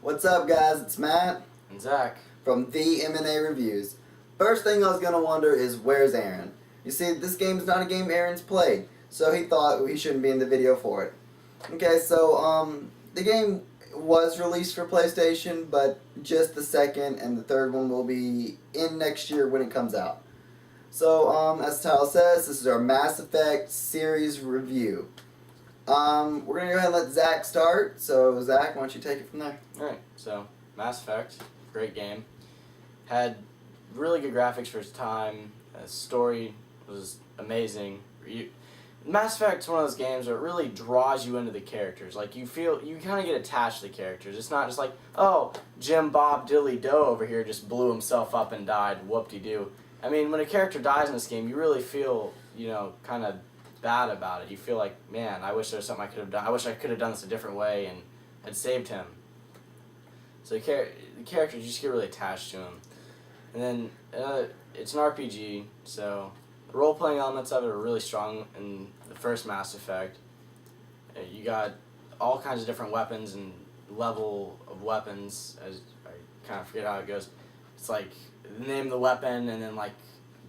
What's up, guys? It's Matt And Zach from TheMnAReviews. First thing I was going to wonder is, where's Aaron? You see, this game's not a game Aaron's played, so he thought he shouldn't be in the video for it. Okay, so the game was released for PlayStation, but just the second and the third one will be in next year when it comes out. So, as the title says, this is our Mass Effect series review. We're going to go ahead and let Zach start. So, Zach, why don't you take it from there? Alright, so Mass Effect, great game. Had really good graphics for its time. The story was amazing. Mass Effect's one of those games where it really draws you into the characters. Like, you kind of get attached to the characters. It's not just like, oh, Jim Bob Dilly Doe over here just blew himself up and died, whoop-de-doo. I mean, when a character dies in this game, you really feel, kind of bad about it. You feel like, man, I wish there was something I could have done. I wish I could have done this a different way and had saved him. So the characters, you just get really attached to him. And then it's an RPG, so the role-playing elements of it are really strong in the first Mass Effect. You got all kinds of different weapons and level of weapons, as I kind of forget how it goes. It's like, name the weapon and then like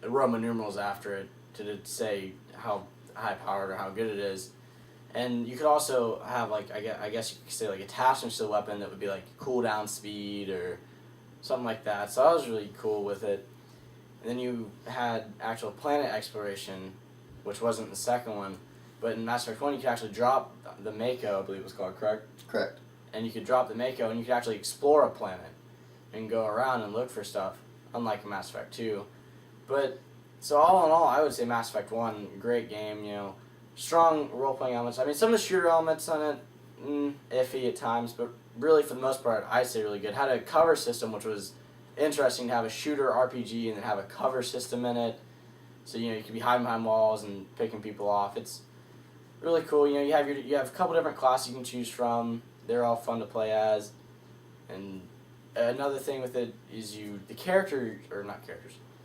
Roman numerals after it to say how high-powered or how good it is. And you could also have, like, I guess you could say, like, attachments to the weapon that would be, like, cooldown speed or something like that. So I was really cool with it. And then you had actual planet exploration, which wasn't the second one. But in Mass Effect 1, you could actually drop the Mako, I believe it was called, correct? Correct. And you could drop the Mako, and you could actually explore a planet and go around and look for stuff, unlike Mass Effect 2. But, so all in all, I would say Mass Effect 1, great game, strong role-playing elements. I mean, some of the shooter elements on it, iffy at times, but really, for the most part, I'd say really good. Had a cover system, which was interesting to have a shooter RPG and then have a cover system in it. So, you could be hiding behind walls and picking people off. It's really cool. You have a couple different classes you can choose from. They're all fun to play as. And another thing with it is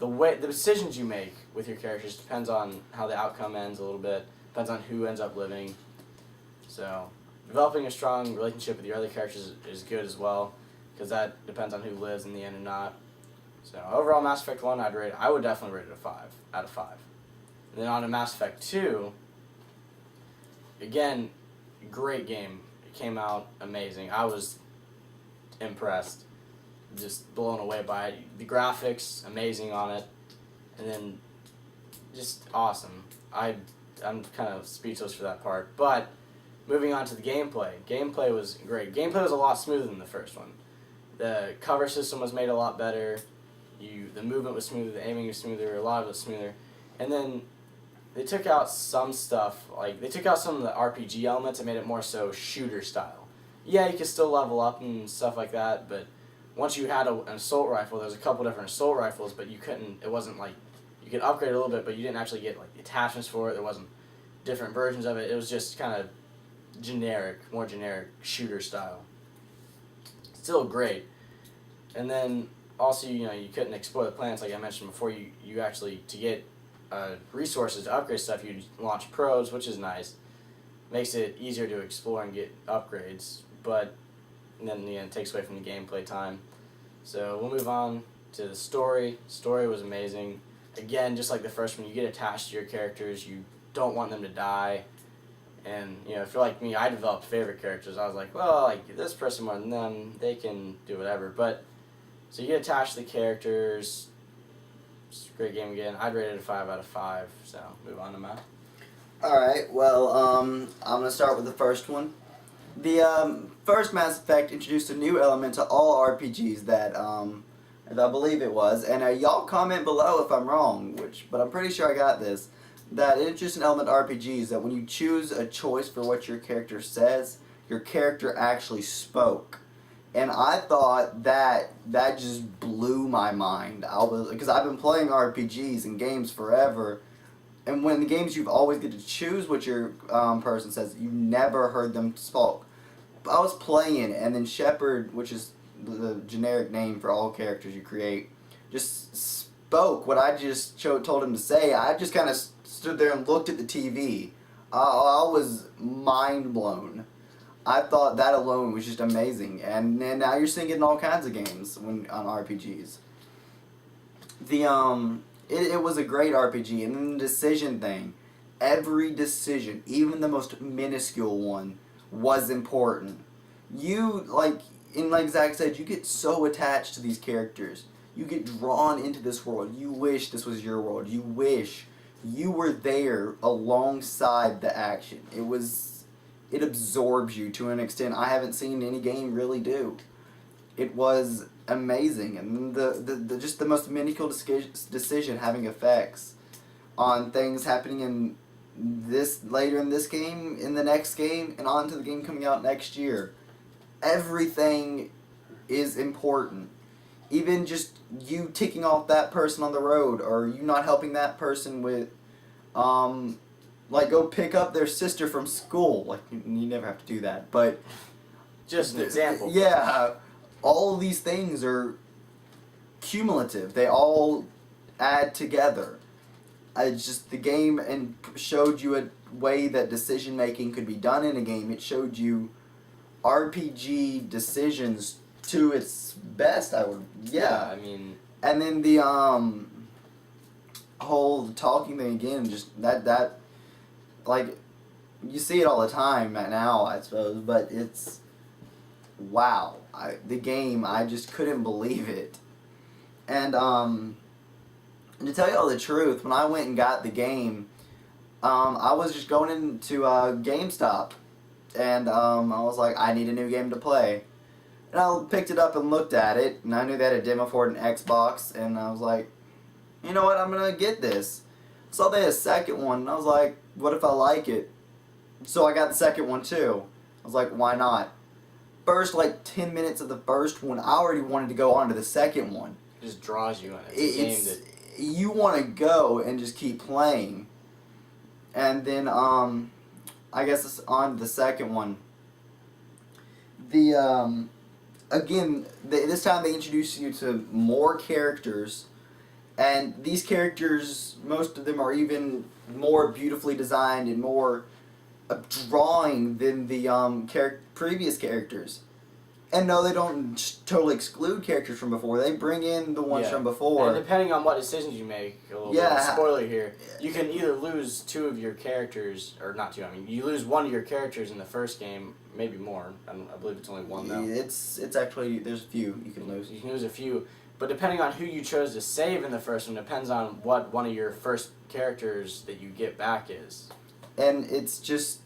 the decisions you make with your characters depends on how the outcome ends a little bit. Depends on who ends up living. So, developing a strong relationship with your other characters is good as well, because that depends on who lives in the end or not. So, overall, Mass Effect 1, I would definitely rate it a 5 out of 5. And then on to Mass Effect 2, again, great game. It came out amazing. I was impressed, just blown away by it. The graphics, amazing on it, and then just awesome. I'm kind of speechless for that part. But moving on to the gameplay. Gameplay was great. Gameplay was a lot smoother than the first one. The cover system was made a lot better. The movement was smoother. The aiming was smoother. A lot of it was smoother. And then they took out some stuff. Like, they took out some of the RPG elements and made it more so shooter style. Yeah, you could still level up and stuff like that, but once you had an assault rifle, there was a couple different assault rifles, but it wasn't like, you could upgrade a little bit, but you didn't actually get, like, the attachments for it. There wasn't different versions of it. It was just kind of more generic shooter style. Still great. And then also, you couldn't explore the planets like I mentioned before. You actually, to get resources to upgrade stuff, you launch probes, which is nice. Makes it easier to explore and get upgrades, but then it takes away from the gameplay time. So we'll move on to the story. Story was amazing. Again, just like the first one, you get attached to your characters. You don't want them to die. And, if you're like me, I developed favorite characters. I was like, well, like this person more than them, they can do whatever. But, so you get attached to the characters. It's a great game again. I'd rate it a 5 out of 5. So, move on to Matt. Alright, well, I'm going to start with the first one. The first Mass Effect introduced a new element to all RPGs that I believe it was, and y'all comment below if I'm wrong, but I'm pretty sure I got this, that it introduced an element to RPGs that when you choose a choice for what your character says, your character actually spoke. And I thought that just blew my mind. Because I've been playing RPGs and games forever, and when the games you've always get to choose what your person says, you never heard them spoke. I was playing, and then Shepard, which is the generic name for all characters you create, just spoke what I just told him to say. I just kind of stood there and looked at the TV. I was mind blown. I thought that alone was just amazing, and now you're seeing it in all kinds of games on RPGs. It was a great RPG, and then the decision thing, every decision, even the most minuscule one, was important. You like Zach said, you get so attached to these characters. You get drawn into this world. You wish this was your world. You wish you were there alongside the action. It absorbs you to an extent I haven't seen any game really do. It was amazing, and the just the most minuscule decision having effects on things happening in this later in this game, in the next game, and on to the game coming out next year. Everything is important. Even just you ticking off that person on the road, or you not helping that person with, go pick up their sister from school. Like, you never have to do that, but just an example. Yeah, all these things are cumulative. They all add together. It's just the game and showed you a way that decision making could be done in a game. It showed you RPG decisions to its best. I mean, and then the whole talking thing again, just that like you see it all the time now, I suppose, but it's wow. The game, I just couldn't believe it. And to tell you all the truth, when I went and got the game, I was just going into GameStop, and I was like, I need a new game to play. And I picked it up and looked at it, and I knew they had a demo for it in Xbox, and I was like, you know what, I'm going to get this. Saw they had a second one, and I was like, what if I like it? So I got the second one too. I was like, why not? First, 10 minutes of the first one, I already wanted to go on to the second one. It just draws you in. It's a game that you want to go and just keep playing. And then, I guess it's on to the second one. This time they introduce you to more characters, and these characters, most of them are even more beautifully designed and more drawing than the previous characters. And no, they don't totally exclude characters from before. They bring in the ones from before. And depending on what decisions you make, a little bit of a spoiler here, you can either lose two of your characters, or not two, I mean, you lose one of your characters in the first game, maybe more. I believe it's only one, though. It's actually, there's a few you can lose. You can lose a few. But depending on who you chose to save in the first one, depends on what one of your first characters that you get back is. And it's just...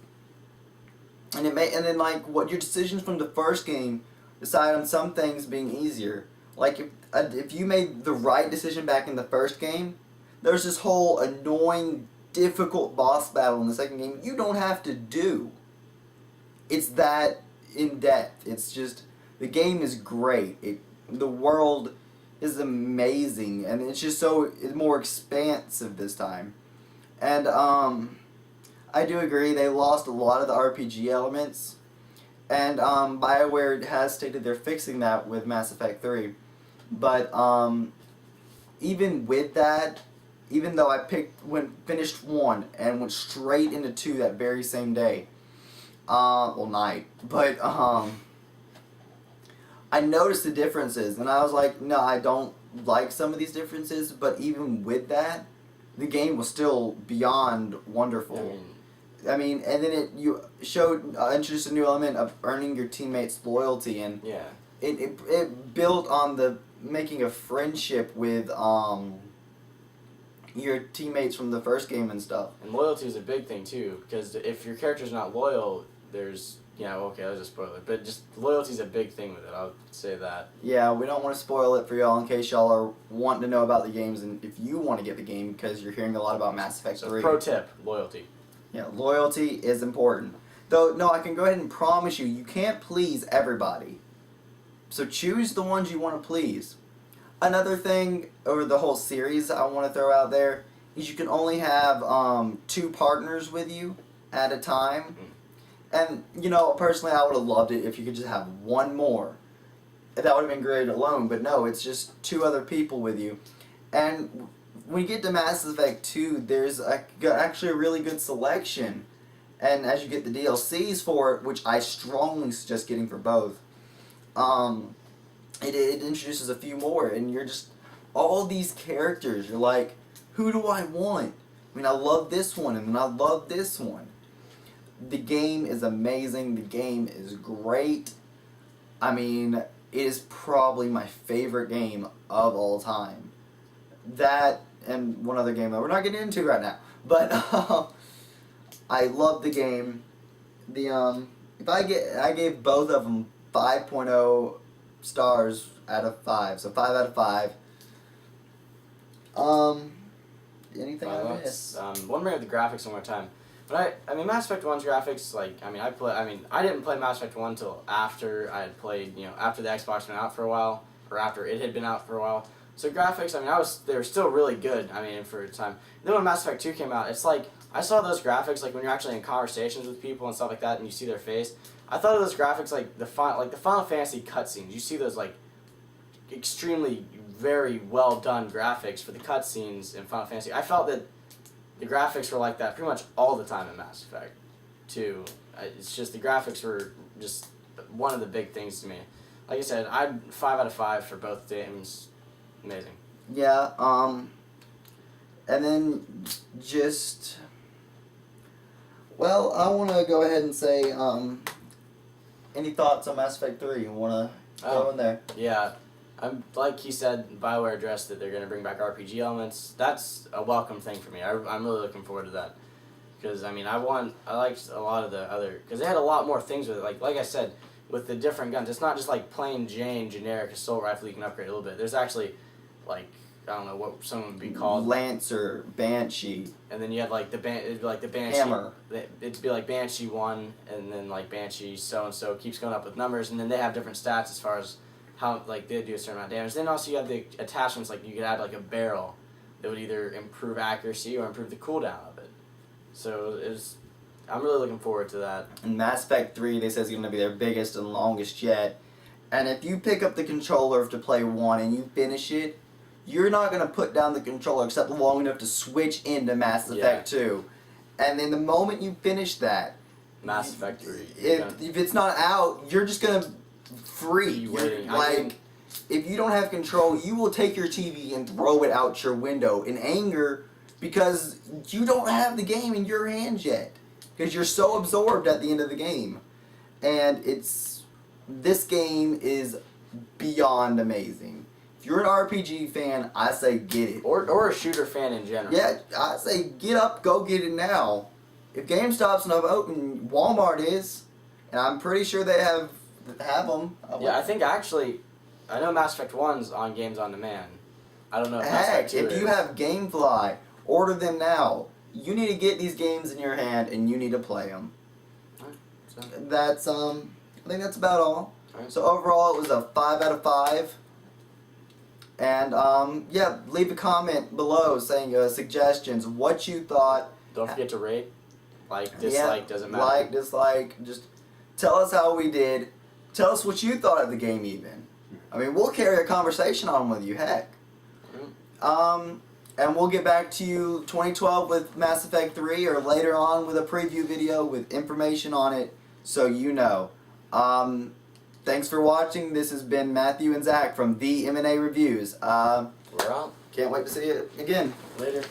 And then what your decisions from the first game decide on some things being easier. Like if you made the right decision back in the first game, there's this whole annoying, difficult boss battle in the second game you don't have to do. It's that in depth. It's just, the game is great. The world is amazing, and it's just it's more expansive this time. And I do agree they lost a lot of the RPG elements. And BioWare has stated they're fixing that with Mass Effect 3. But even with that, even though I finished 1 and went straight into 2 that very same day, night, but I noticed the differences, and I was like, no, I don't like some of these differences, but even with that, the game was still beyond wonderful. I mean, and then you introduced a new element of earning your teammates' loyalty, and it built on the making a friendship with your teammates from the first game and stuff. And loyalty is a big thing too, because if your character's not loyal, there's that was a spoiler, but just loyalty is a big thing with it. I'll say that. Yeah, we don't want to spoil it for y'all in case y'all are wanting to know about the games, and if you want to get the game because you're hearing a lot about Mass Effect 3. Pro tip: loyalty. Yeah, loyalty is important. Though, no, I can go ahead and promise you can't please everybody. So choose the ones you want to please. Another thing over the whole series I want to throw out there is you can only have 2 partners with you at a time. And, personally I would have loved it if you could just have one more. That would have been great alone, but no, it's just 2 other people with you. And when you get to Mass Effect 2, there's actually a really good selection. And as you get the DLCs for it, which I strongly suggest getting for both, it introduces a few more, and you're just all these characters. You're like, who do I want? I mean, I love this one, and I love this one. The game is amazing. The game is great. I mean, it is probably my favorite game of all time. That and one other game that we're not getting into right now, but I love the game. The I gave both of them 5.0 stars out of 5, so 5 out of 5. Anything I missed? One bring up the graphics one more time. But I mean, Mass Effect 1's graphics, like, I didn't play Mass Effect 1 until after I had played, after the Xbox went out for a while, or after it had been out for a while. So graphics, I mean, they were still really good, I mean, for a time. Then when Mass Effect 2 came out, it's like, I saw those graphics, like, when you're actually in conversations with people and stuff like that, and you see their face. I thought of those graphics like the Final Fantasy cutscenes. You see those, like, extremely, very well done graphics for the cutscenes in Final Fantasy. I felt that the graphics were like that pretty much all the time in Mass Effect 2. It's just the graphics were just one of the big things to me. Like I said, I'm 5 out of 5 for both games. Amazing. Yeah. And then just, well, I want to go ahead and say, any thoughts on Mass Effect 3? You want to go in there? Yeah. Like he said, BioWare addressed that they're going to bring back RPG elements. That's a welcome thing for me. I'm really looking forward to that. Because, I mean, I liked a lot of the other, because they had a lot more things with it. Like I said, with the different guns, it's not just like plain Jane generic assault rifle you can upgrade a little bit. There's actually, like, I don't know what someone would be called. Lancer, Banshee. And then you had like it'd be like the Banshee. Hammer. It'd be like Banshee 1, and then like Banshee so-and-so keeps going up with numbers, and then they have different stats as far as how, like, they do a certain amount of damage. Then also you have the attachments, like you could add like a barrel that would either improve accuracy or improve the cooldown of it. So I'm really looking forward to that. And Mass Effect 3, they say, is going to be their biggest and longest yet. And if you pick up the controller to play 1 and you finish it, you're not going to put down the controller except long enough to switch into Mass Effect 2. And then the moment you finish that, Mass Effect 3. If it's not out, you're just going to freak. If you don't have control, you will take your TV and throw it out your window in anger because you don't have the game in your hands yet. Because you're so absorbed at the end of the game. And this game is beyond amazing. If you're an RPG fan, I say get it. Or a shooter fan in general. Yeah, I say get up, go get it now. If GameStop's not open, Walmart is. And I'm pretty sure they have them. Yeah, I think actually, I know Mass Effect 1's on Games on Demand. I don't know if Mass Effect 2 if you have GameFly, order them now. You need to get these games in your hand and you need to play them. That's I think that's about all. So overall, it was a 5 out of 5. And yeah, leave a comment below saying suggestions, what you thought. Don't forget to rate, like, dislike, doesn't matter. Like, dislike, just tell us how we did. Tell us what you thought of the game even. I mean, we'll carry a conversation on with you, heck. And we'll get back to you 2012 with Mass Effect 3 or later on with a preview video with information on it so you know. Thanks for watching. This has been Matthew and Zach from TheMnAReviews. We're out. Can't wait to see you again. Later.